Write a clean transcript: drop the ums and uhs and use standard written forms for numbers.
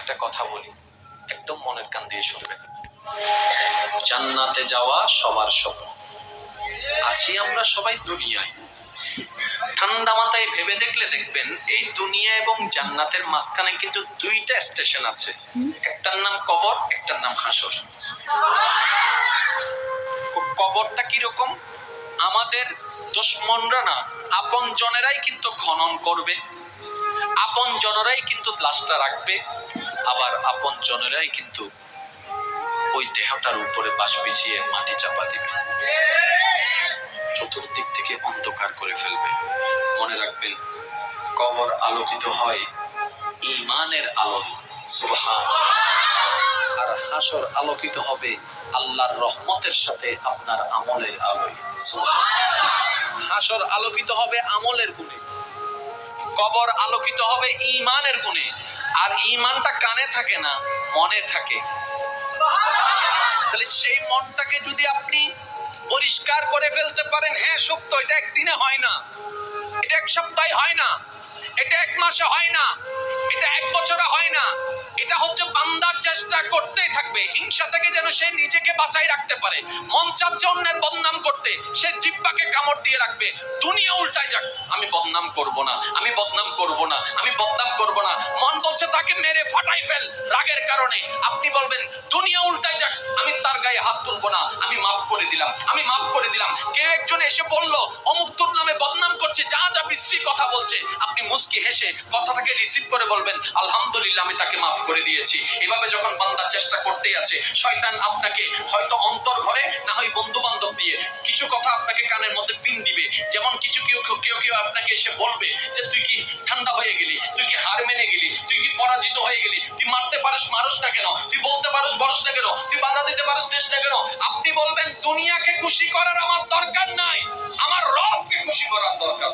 একটা কথা বলি, একদম মনের কান দিয়ে শুনবেন। জান্নাতে যাওয়া সবার স্বপ্ন। আছি আমরা সবাই দুনিয়ায়। ঠান্ডা মাথায় ভেবে দেখলে দেখবেন এই দুনিয়া এবং জান্নাতের মাঝখানে কিন্তু দুইটা স্টেশন আছে। একটার নাম কবর, একটার নাম হাসর। কবরটা কিরকম? আমাদের দুশমনরা না, আপন জনেরাই কিন্তু খনন করবে, আপন জনেরাই কিন্তু লাশটা রাখবে, আবার আপন জনেরাই কিন্তু ওই দেহটার উপরে বাঁশ বিছিয়ে মাটি চাপা দিবে, চতুর্দিক থেকে অন্ধকার করে ফেলবে। মনে রাখবেন, কবর আলোকিত হয় ঈমানের আলো, সুবহানাল্লাহ। আর হাসর আলোকিত হবে আল্লাহর রহমতের সাথে আপনার আমলের আলোয়, সুবহানাল্লাহ। হাসর আলোকিত হবে আমলের গুণে, কবর আলোকিত হবে ঈমানের গুণে। আর ঈমানটা কানে থাকে না, মনে থাকে। তাহলে সেই মনটাকে যদি আপনি পরিষ্কার করে ফেলতে পারেন, হ্যাঁ সত্য, এটা একদিনে হয় না, এটা এক সপ্তাহে হয় না, এটা এক মাসে হয় না, এটা এক বছরে হয় না। এটা হচ্ছে বান্দা চেষ্টা করতেই থাকবে হিংসা থেকে যেন সে নিজেকে বাঁচাই রাখতে পারে। মন চাচ্ছে অন্যের বদনাম করতে, সে জিহ্বাকে কামড় দিয়ে রাখবে। দুনিয়া উল্টায় যাক, আমি বদনাম করব না, আমি বদনাম করব না, আমি বদনাম করব না। মন বলছে তাকে মেরে ফাটাই ফেল রাগের কারণে। আপনি বলবেন দুনিয়া উল্টায় যাক, আমি তার গায়ে হাত তুলবো না, আমি মাফ করে দিলাম, আমি মাফ করে দিলাম। কেউ একজন এসে বলল অমুক তোর নামে বদনাম করছে, যা যা বিশ্রী কথা বলছে, আপনি মুস্কি হেসে কথাটাকে রিসিভ করে বলবেন আলহামদুলিল্লাহ, আমি তাকে মাফ করে দিয়েছি। এভাবে যখন বান্দা চেষ্টা করতেই আছে, শয়তান আপনাকে হয়তো অন্তর ঘরে, না হয় বন্ধু বান্ধব দিয়ে কিছু কথা আপনাকে কানের মধ্যে পিন দিবে। যেমন কিছু কেউ আপনাকে এসে বলবে যে তুই কি ঠান্ডা হয়ে গেলি, তুই কি হার মেনে গেলি, তুই কি পরাজিত হয়ে গেলি, তুই মারতে পারিস মারুস না কেন, তুই বলতে পারিস বলস না কেন, তুই বাধা দিতে পারিস দেশ না কেন। আপনি বলবেন দুনিয়াকে খুশি করার আমার দরকার নাই, আমার রবকে খুশি করার দরকার।